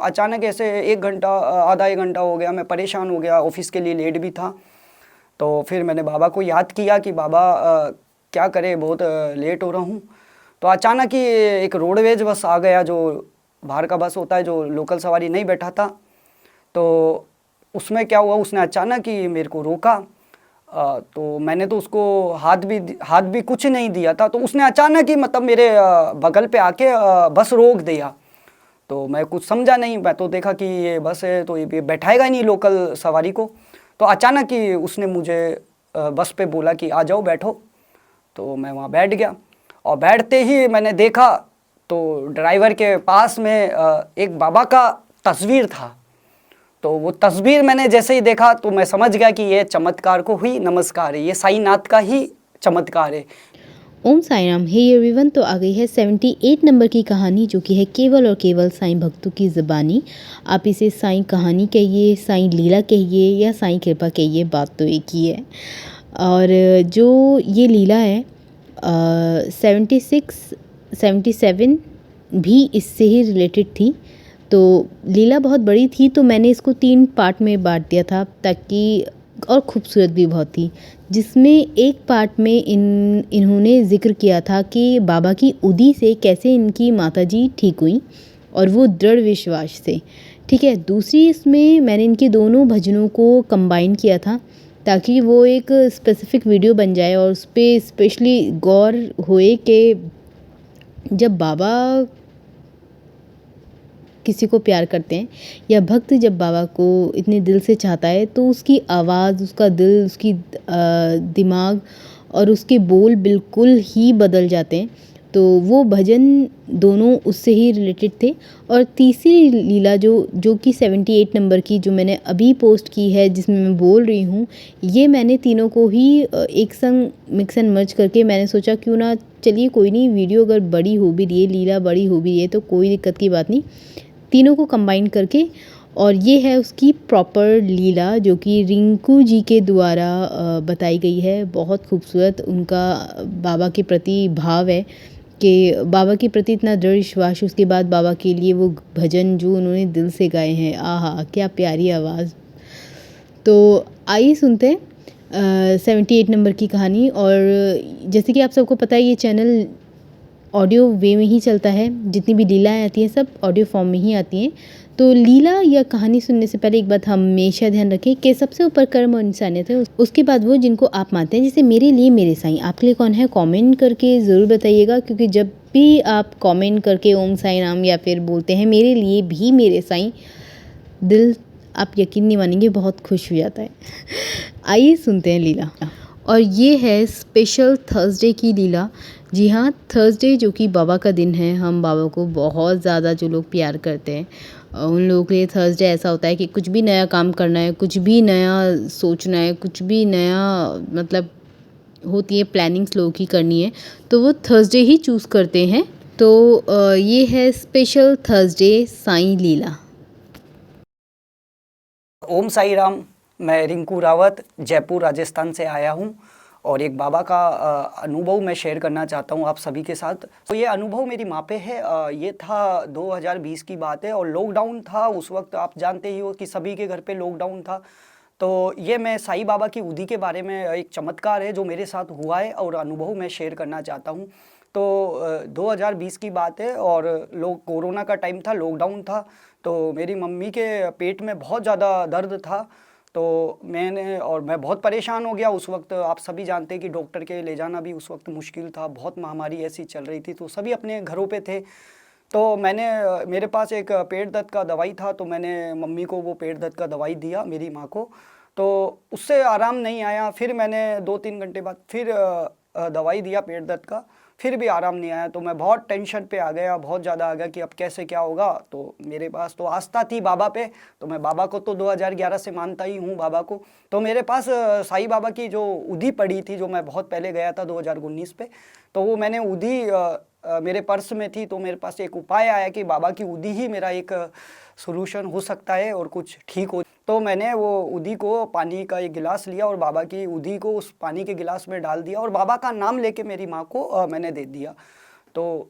अचानक ऐसे 1 घंटा आधा 1 घंटा हो गया, मैं परेशान हो गया, ऑफिस के लिए लेट भी था। तो फिर मैंने बाबा को याद किया कि बाबा क्या करें, बहुत लेट हो रहा हूँ। तो अचानक ही एक रोडवेज बस आ गया, जो बाहर का बस होता है, जो लोकल सवारी नहीं बैठा था। तो उसमें क्या हुआ, उसने अचानक ही मेरे को रोका। तो मैंने तो उसको हाथ भी कुछ नहीं दिया था, तो उसने अचानक ही मतलब मेरे बगल पे आके बस रोक दिया। तो मैं कुछ समझा नहीं, मैं तो देखा कि ये बस है तो ये बैठाएगा नहीं लोकल सवारी को। तो अचानक ही उसने मुझे बस पे बोला कि आ जाओ बैठो। तो मैं वहाँ बैठ गया, और बैठते ही मैंने देखा तो ड्राइवर के पास में एक बाबा का तस्वीर था। तो वो तस्वीर मैंने जैसे ही देखा तो मैं समझ गया कि ये चमत्कार को ही नमस्कार है, ये साईनाथ का ही चमत्कार है। ओम साई राम। हे एवरीवन, तो आ गई है 78 नंबर की कहानी, जो कि है केवल और केवल साईं भक्तों की ज़बानी। आप इसे साईं कहानी कहिए, साईं लीला कहिए या साईं कृपा कहिए, बात तो एक ही है। और जो ये लीला है 76 77 भी इससे ही रिलेटेड थी। तो लीला बहुत बड़ी थी, तो मैंने इसको 3 पार्ट में बांट दिया था, ताकि और खूबसूरत भी बहुत थी। जिसमें एक पार्ट में इन्होंने ज़िक्र किया था कि बाबा की उदी से कैसे इनकी माताजी ठीक हुई, और वो दृढ़ विश्वास से। ठीक है। दूसरी इसमें मैंने इनके दोनों भजनों को कंबाइन किया था, ताकि वो एक स्पेसिफ़िक वीडियो बन जाए और उस पर स्पेशली गौर होए कि जब बाबा किसी को प्यार करते हैं, या भक्त जब बाबा को इतने दिल से चाहता है, तो उसकी आवाज़, उसका दिल, उसकी दिमाग और उसके बोल बिल्कुल ही बदल जाते हैं। तो वो भजन दोनों उससे ही रिलेटेड थे। और तीसरी लीला जो कि 78 नंबर की, जो मैंने अभी पोस्ट की है, जिसमें मैं बोल रही हूँ, ये मैंने तीनों को ही एक संग मिक्स एंड मर्ज करके मैंने सोचा क्यों ना, चलिए कोई नहीं, वीडियो अगर बड़ी हो भी रही है, लीला बड़ी हो भी रही है, तो कोई दिक्कत की बात नहीं, तीनों को कंबाइन करके। और ये है उसकी प्रॉपर लीला, जो कि रिंकू जी के द्वारा बताई गई है। बहुत खूबसूरत उनका बाबा के प्रति भाव है, कि बाबा के प्रति इतना दृढ़ विश्वास, उसके बाद बाबा के लिए वो भजन जो उन्होंने दिल से गाए हैं, आहा क्या प्यारी आवाज़। तो आइए सुनते हैं 78 नंबर की कहानी। और जैसे कि आप सबको पता है, ये चैनल ऑडियो वे में ही चलता है। जितनी भी लीलाएँ आती हैं सब ऑडियो फॉर्म में ही आती हैं। तो लीला या कहानी सुनने से पहले एक बात हमेशा ध्यान रखें कि सबसे ऊपर कर्म और इंसानियत है, उसके बाद वो जिनको आप मानते हैं। जैसे मेरे लिए मेरे साईं, आपके लिए कौन है, कमेंट करके ज़रूर बताइएगा। क्योंकि जब भी आप कमेंट करके ओम साई राम या फिर बोलते हैं मेरे लिए भी मेरे साईं, दिल, आप यकीन नहीं मानेंगे, बहुत खुश हो जाता है। आइए सुनते हैं लीला। और ये है स्पेशल थर्सडे की लीला। जी हाँ, थर्सडे जो कि बाबा का दिन है। हम बाबा को बहुत ज़्यादा जो लोग प्यार करते हैं, उन लोगों के लिए थर्सडे ऐसा होता है कि कुछ भी नया काम करना है, कुछ भी नया सोचना है, कुछ भी नया मतलब होती है प्लानिंग्स लोगों की करनी है, तो वो थर्सडे ही चूज़ करते हैं। तो ये है स्पेशल थर्सडे साईं लीला। ओम साई राम। मैं रिंकू रावत जयपुर राजस्थान से आया हूँ, और एक बाबा का अनुभव मैं शेयर करना चाहता हूँ आप सभी के साथ। तो ये अनुभव मेरी माँ पे है। ये था 2020 की बात है, और लॉकडाउन था उस वक्त। आप जानते ही हो कि सभी के घर पे लॉकडाउन था। तो ये मैं साईं बाबा की उदी के बारे में, एक चमत्कार है जो मेरे साथ हुआ है और अनुभव मैं शेयर करना चाहता हूँ। तो 2020 की बात है, और लोग, कोरोना का टाइम था, लॉकडाउन था। तो मेरी मम्मी के पेट में बहुत ज़्यादा दर्द था। तो मैं बहुत परेशान हो गया उस वक्त। आप सभी जानते हैं कि डॉक्टर के ले जाना भी उस वक्त मुश्किल था, बहुत महामारी ऐसी चल रही थी, तो सभी अपने घरों पे थे। तो मेरे पास एक पेट दर्द का दवाई था, तो मैंने मम्मी को वो पेट दर्द का दवाई दिया, मेरी माँ को। तो उससे आराम नहीं आया। फिर मैंने 2-3 घंटे बाद फिर दवाई दिया पेट दर्द का, फिर भी आराम नहीं आया। तो मैं बहुत टेंशन पे आ गया, बहुत ज़्यादा आ गया कि अब कैसे क्या होगा। तो मेरे पास तो आस्था थी बाबा पे, तो मैं बाबा को तो 2011 से मानता ही हूँ बाबा को। तो मेरे पास साईं बाबा की जो उदी पड़ी थी, जो मैं बहुत पहले गया था 2019 पे, तो वो मैंने उदी मेरे पर्स में थी। तो मेरे पास एक उपाय आया कि बाबा की उदी ही मेरा एक सॉल्यूशन हो सकता है और कुछ ठीक हो। तो मैंने वो उदी को, पानी का एक गिलास लिया और बाबा की उदी को उस पानी के गिलास में डाल दिया, और बाबा का नाम लेके मेरी माँ को मैंने दे दिया। तो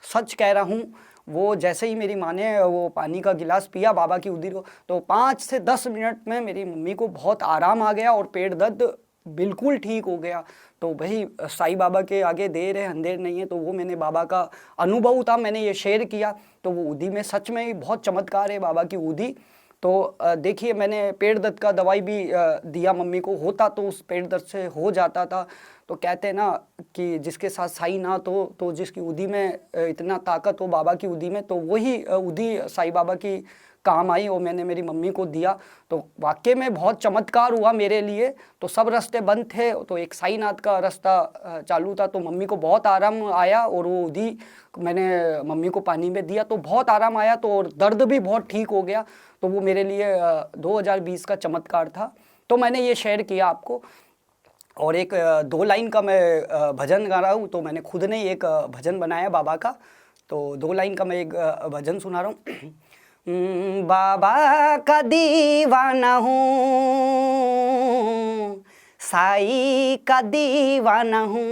सच कह रहा हूँ, वो जैसे ही मेरी माँ ने वो पानी का गिलास पिया बाबा की उदी को, तो 5 से 10 मिनट में मेरी मम्मी को बहुत आराम आ गया और पेट दर्द बिल्कुल ठीक हो गया। तो भाई साईं बाबा के आगे देर है अंधेर नहीं है, तो वो मैंने बाबा का अनुभव था, मैंने ये शेयर किया। तो वो उदी में सच में ही बहुत चमत्कार है बाबा की उदी। तो देखिए मैंने पेट दर्द का दवाई भी दिया मम्मी को, होता तो उस पेट दर्द से हो जाता था। तो कहते हैं ना कि जिसके साथ साईं ना तो जिसकी उदी में इतना ताकत हो बाबा की उदी में, तो वही उदी साईं बाबा की काम आई और मैंने मेरी मम्मी को दिया। तो वाकई में बहुत चमत्कार हुआ मेरे लिए। तो सब रास्ते बंद थे, तो एक साईनाथ का रास्ता चालू था, तो मम्मी को बहुत आराम आया और वो उदी मैंने मम्मी को पानी में दिया तो बहुत आराम आया, तो और दर्द भी बहुत ठीक हो गया। तो वो मेरे लिए 2020 का चमत्कार था। तो मैंने ये शेयर किया आपको। और एक 2 लाइन का मैं भजन गा रहा हूँ, तो मैंने खुद ने एक भजन बनाया बाबा का। तो 2 लाइन का मैं एक भजन सुना रहा हूँ। बाबा का दीवाना हूँ, साईं का दीवाना हूँ,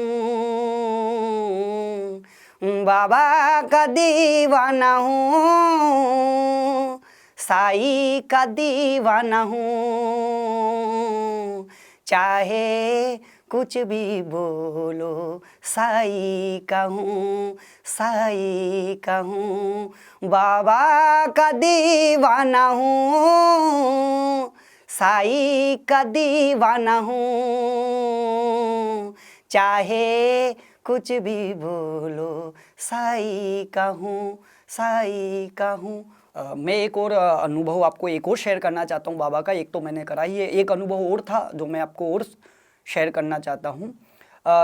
बाबा का दीवाना हूँ, साईं का दीवाना हूँ। चाहे कुछ भी बोलो साईं का हूँ, साईं का हूँ, बाबा का दीवाना हूँ, साईं का दीवाना हूँ। चाहे कुछ भी बोलो साईं का हूँ, साईं का हूँ। मैं एक और अनुभव आपको एक और शेयर करना चाहता हूँ बाबा का। एक तो मैंने करा ही है, एक अनुभव और था जो मैं आपको और शेयर करना चाहता हूँ।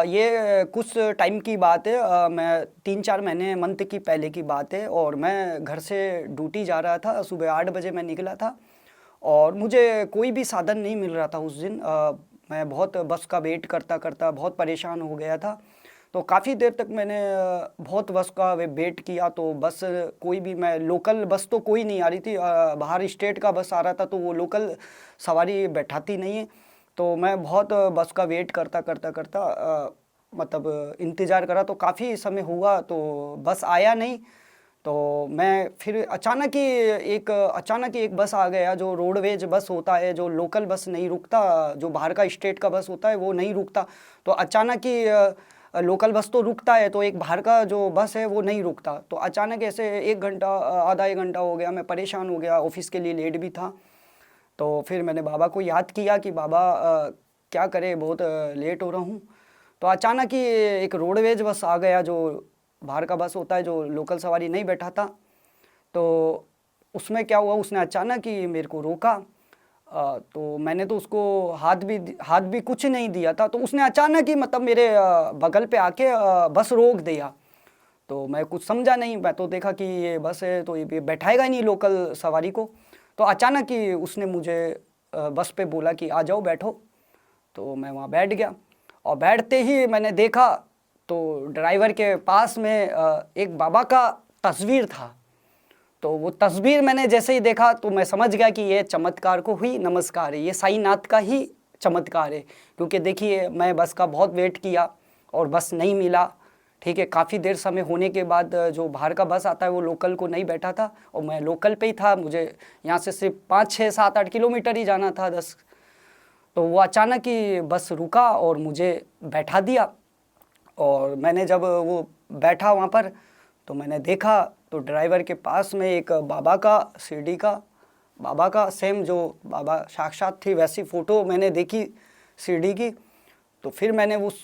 ये कुछ टाइम की बात है, मैं 3-4 महीने मंथ की पहले की बात है, और मैं घर से ड्यूटी जा रहा था। सुबह 8 बजे मैं निकला था और मुझे कोई भी साधन नहीं मिल रहा था उस दिन। मैं बहुत बस का वेट करता करता बहुत परेशान हो गया था। तो काफ़ी देर तक मैंने बहुत बस का वेट किया, तो बस कोई भी, मैं लोकल बस तो कोई नहीं आ रही थी, बाहर स्टेट का बस आ रहा था, तो वो लोकल सवारी बैठाती नहीं है। तो मैं बहुत बस का वेट करता करता करता मतलब इंतज़ार करा, तो काफ़ी समय हुआ तो बस आया नहीं। तो मैं फिर अचानक ही एक बस आ गया, जो रोडवेज बस होता है, जो लोकल बस नहीं रुकता, जो बाहर का स्टेट का बस होता है वो नहीं रुकता। तो अचानक ही लोकल बस तो रुकता है, तो एक बाहर का जो बस है वो नहीं रुकता। तो अचानक ऐसे 1 घंटा आधा 1 घंटा हो गया, मैं परेशान हो गया, ऑफिस के लिए लेट भी था। तो फिर मैंने बाबा को याद किया कि बाबा क्या करें, बहुत लेट हो रहा हूँ। तो अचानक ही एक रोडवेज बस आ गया, जो बाहर का बस होता है, जो लोकल सवारी नहीं बैठाता। तो उसमें क्या हुआ, उसने अचानक ही मेरे को रोका। तो मैंने तो उसको हाथ भी कुछ नहीं दिया था, तो उसने अचानक ही मतलब मेरे बगल पे आके बस रोक दिया। तो मैं कुछ समझा नहीं, मैं तो देखा कि ये बस है तो ये बैठाएगा ही नहीं लोकल सवारी को। तो अचानक ही उसने मुझे बस पे बोला कि आ जाओ बैठो। तो मैं वहाँ बैठ गया, और बैठते ही मैंने देखा तो ड्राइवर के पास में एक बाबा का तस्वीर था। तो वो तस्वीर मैंने जैसे ही देखा तो मैं समझ गया कि ये चमत्कार को ही नमस्कार है, ये साईनाथ का ही चमत्कार है। क्योंकि देखिए मैं बस का बहुत वेट किया और बस नहीं मिला, ठीक है। काफ़ी देर समय होने के बाद जो बाहर का बस आता है वो लोकल को नहीं बैठा था, और मैं लोकल पे ही था, मुझे यहाँ से सिर्फ 5, 6, 7, 8 किलोमीटर ही जाना था 10। तो वो अचानक ही बस रुका और मुझे बैठा दिया। और मैंने जब वो बैठा वहाँ पर, तो मैंने देखा तो ड्राइवर के पास में एक बाबा का शिरडी का बाबा का सेम, जो बाबा साक्षात थी वैसी फ़ोटो मैंने देखी शिरडी की। तो फिर मैंने उस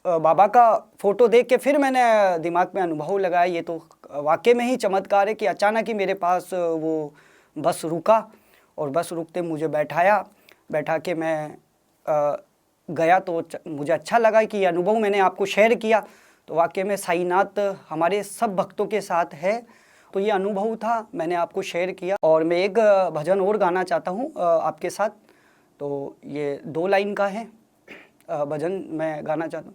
बाबा का फ़ोटो देख के फिर मैंने दिमाग में अनुभव लगाया, ये तो वाकई में ही चमत्कार है कि अचानक ही मेरे पास वो बस रुका, और बस रुकते मुझे बैठा के मैं गया। तो मुझे अच्छा लगा कि ये अनुभव मैंने आपको शेयर किया। तो वाकई में साईनाथ हमारे सब भक्तों के साथ है। तो ये अनुभव था, मैंने आपको शेयर किया। और मैं एक भजन और गाना चाहता हूँ आपके साथ। तो ये 2 लाइन का है भजन मैं गाना चाहता हूँ।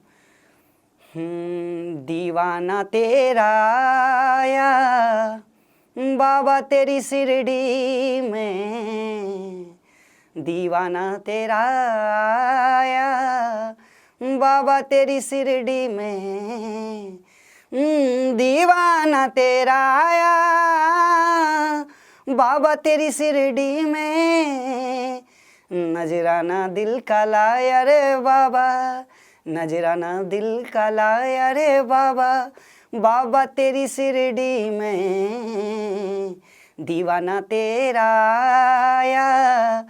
दीवाना तेरा आया बाबा तेरी शिरडी में, दीवाना तेरा आया बाबा तेरी शिरडी में, दीवाना तेरा आया बाबा तेरी शिरडी में, नजराना दिल का लाया रे बाबा, नजराना दिल का लाया रे बाबा, बाबा तेरी शिरडी में, दीवाना तेरा आया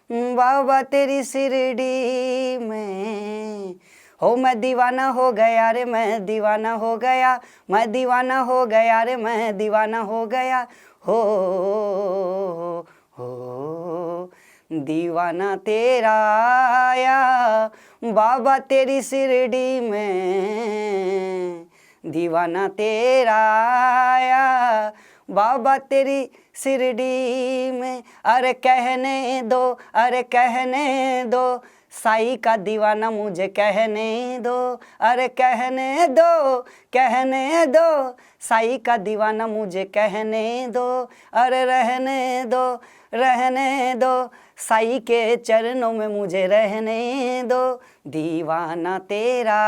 बाबा तेरी शिरडी में। हो मैं दीवाना हो गया रे, मैं दीवाना हो गया, मैं दीवाना हो गया रे, मैं दीवाना हो गया, हो दीवाना तेरा आया बाबा तेरी शिरडी में, दीवाना तेरा आया बाबा तेरी शिरडी में। अरे कहने दो, अरे कहने दो, साईं का दीवाना मुझे कहने दो, अरे कहने दो, कहने दो, साईं का दीवाना मुझे कहने दो, अरे रहने दो, रहने दो, साईं के चरणों में मुझे रहने दो, दीवाना तेरा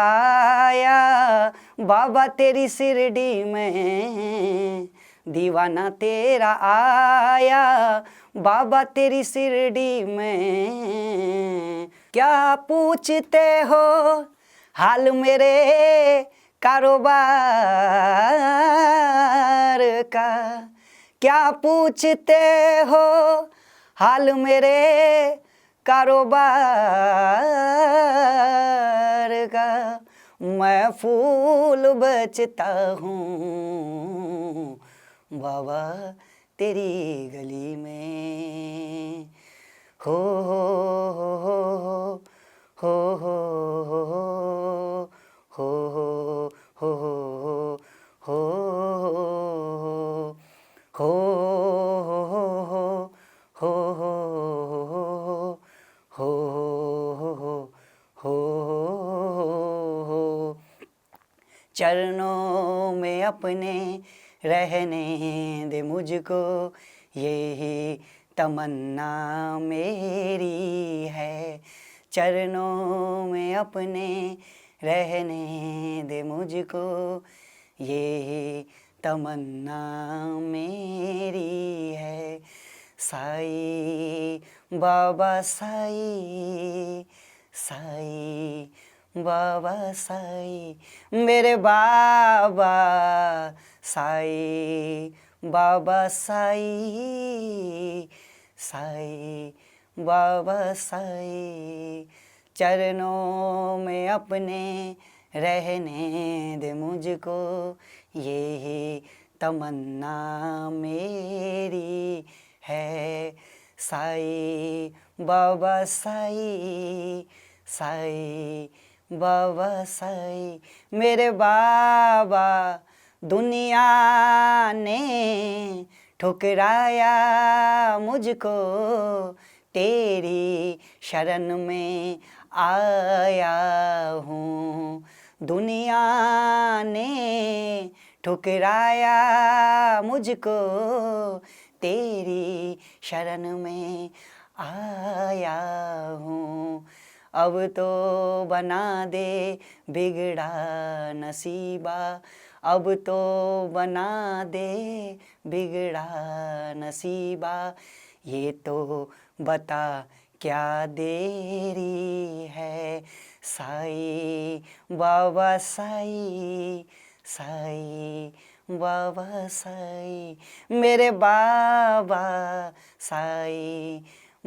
आया बाबा तेरी शिरडी में, दीवाना तेरा आया बाबा तेरी शिरडी में। क्या पूछते हो हाल मेरे कारोबार का, क्या पूछते हो हाल मेरे कारोबार का, मैं फूल बेचता हूँ बाबा तेरी गली में, हो हो हो हो हो हो हो हो हो हो हो चरणों में अपने रहने दे मुझको, यही तमन्ना मेरी है, चरणों में अपने रहने दे मुझको, यही तमन्ना मेरी है, साईं बाबा साईं, साईं बाबा साईं मेरे बाबा, साईं बाबा साईं, साईं बाबा साईं, चरणों में अपने रहने दे मुझको, यही तमन्ना मेरी है, साईं बाबा साईं, साईं बाबा साईं मेरे बाबा। दुनिया ने ठुकराया मुझको, तेरी शरण में आया हूँ, दुनिया ने ठुकराया मुझको, तेरी शरण में आया हूँ, अब तो बना दे बिगड़ा नसीबा, अब तो बना दे बिगड़ा नसीबा, ये तो बता क्या देरी है, साईं बाबा साईं, साईं बाबा साईं मेरे बाबा, साईं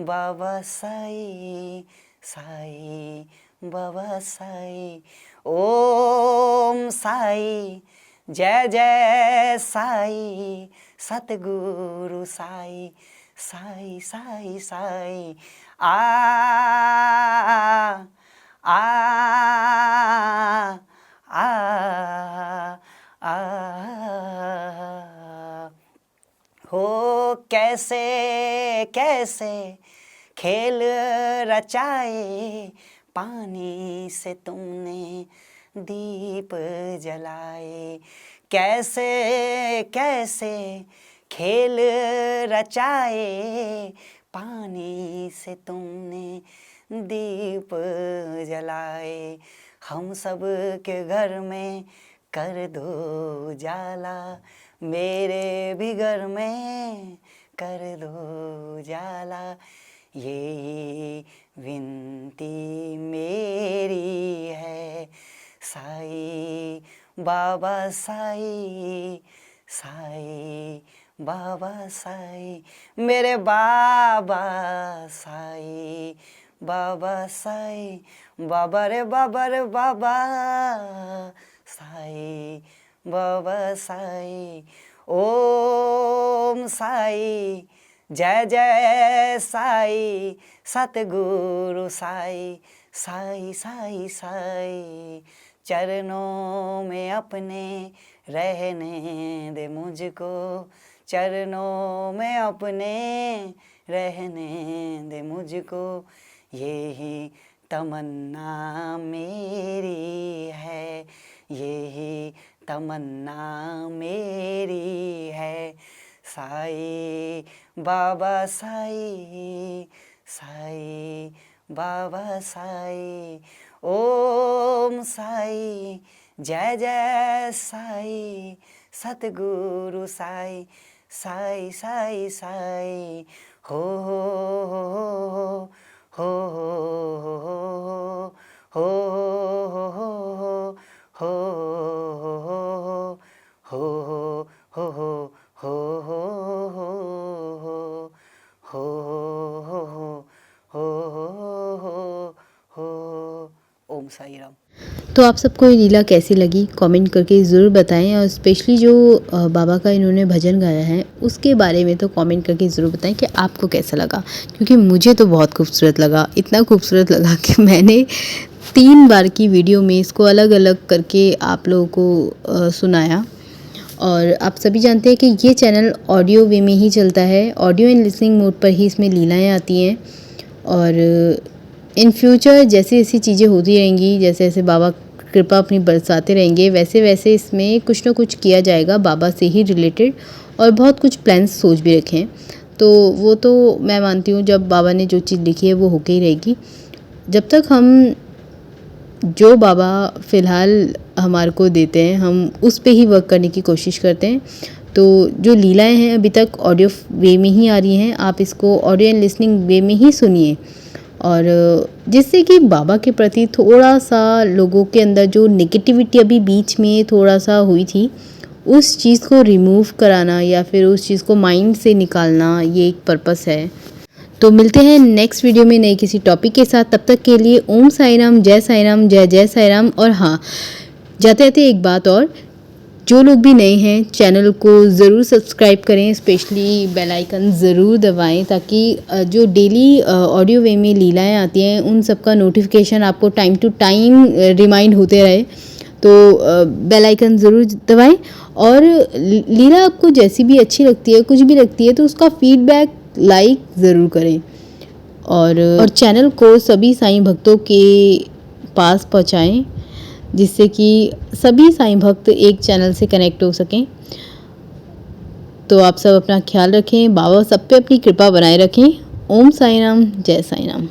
बाबा साईं, साईं बाबा साईं। ओम साईं, जय जय साईं, सतगुरु साईं, साईं साईं साईं। आ आ आ आ हो कैसे कैसे खेल रचाए, पानी से तुमने दीप जलाए, कैसे कैसे खेल रचाए, पानी से तुमने दीप जलाए, हम सब के घर में कर दो जाला मेरे भी घर में, कर दो जाला, ये विनती मेरी है। साई बाबा साई, साई बाबा साई, मेरे बाबा साई बाबा साई, बाबा रे बाबा साई बाबा साई। ओम साई, जय जय साई, सतगुरु साई, साई साई साई, चरणों में अपने रहने दे मुझको, चरणों में अपने रहने दे मुझको, यही तमन्ना मेरी है, यही तमन्ना मेरी है। साई बाबा साई, साई बाबा साई, ओम साई, जय जय साई, सतगुरु साई, साई साई साई, हो हो हो हो हो हो ओम साई राम। तो आप सबको ये लीला कैसी लगी कमेंट करके ज़रूर बताएं, और स्पेशली जो बाबा का इन्होंने भजन गाया है उसके बारे में तो कमेंट करके ज़रूर बताएं कि आपको कैसा लगा, क्योंकि मुझे तो बहुत खूबसूरत लगा। इतना खूबसूरत लगा कि मैंने 3 बार की वीडियो में इसको अलग अलग करके आप लोगों को सुनाया। और आप सभी जानते हैं कि ये चैनल ऑडियो वे में ही चलता है, ऑडियो एंड लिसनिंग मोड पर ही इसमें लीलाएँ आती हैं। और इन फ्यूचर जैसे जैसी चीज़ें होती रहेंगी, जैसे जैसे बाबा कृपा अपनी बरसाते रहेंगे, वैसे वैसे इसमें कुछ ना कुछ किया जाएगा बाबा से ही रिलेटेड, और बहुत कुछ प्लान्स सोच भी रखे हैं। तो वो तो मैं मानती हूँ जब बाबा ने जो चीज़ लिखी है वो होके ही रहेगी। जब तक हम जो बाबा फ़िलहाल हमारे को देते हैं हम उस पे ही वर्क करने की कोशिश करते हैं। तो जो लीलाएँ हैं अभी तक ऑडियो वे में ही आ रही हैं, आप इसको ऑडियो एंड लिसनिंग वे में ही सुनिए, और जिससे कि बाबा के प्रति थोड़ा सा लोगों के अंदर जो नेगेटिविटी अभी बीच में थोड़ा सा हुई थी, उस चीज़ को रिमूव कराना या फिर उस चीज़ को माइंड से निकालना, ये एक पर्पस है। तो मिलते हैं नेक्स्ट वीडियो में नए किसी टॉपिक के साथ। तब तक के लिए ओम साई राम, जय साई राम, जय जय साई राम। और हाँ, जाते जाते एक बात और, जो लोग भी नए हैं चैनल को ज़रूर सब्सक्राइब करें, स्पेशली बेल आइकन ज़रूर दबाएं, ताकि जो डेली ऑडियो वे में लीलाएँ आती हैं उन सब का नोटिफिकेशन आपको टाइम टू टाइम रिमाइंड होते रहे। तो बेल आइकन ज़रूर दबाएं, और लीला आपको जैसी भी अच्छी लगती है, कुछ भी लगती है, तो उसका फीडबैक लाइक ज़रूर करें, और चैनल को सभी साईं भक्तों के पास पहुंचाएं, जिससे कि सभी साईं भक्त एक चैनल से कनेक्ट हो सकें। तो आप सब अपना ख्याल रखें, बाबा सब पे अपनी कृपा बनाए रखें। ओम साई राम, जय साई राम।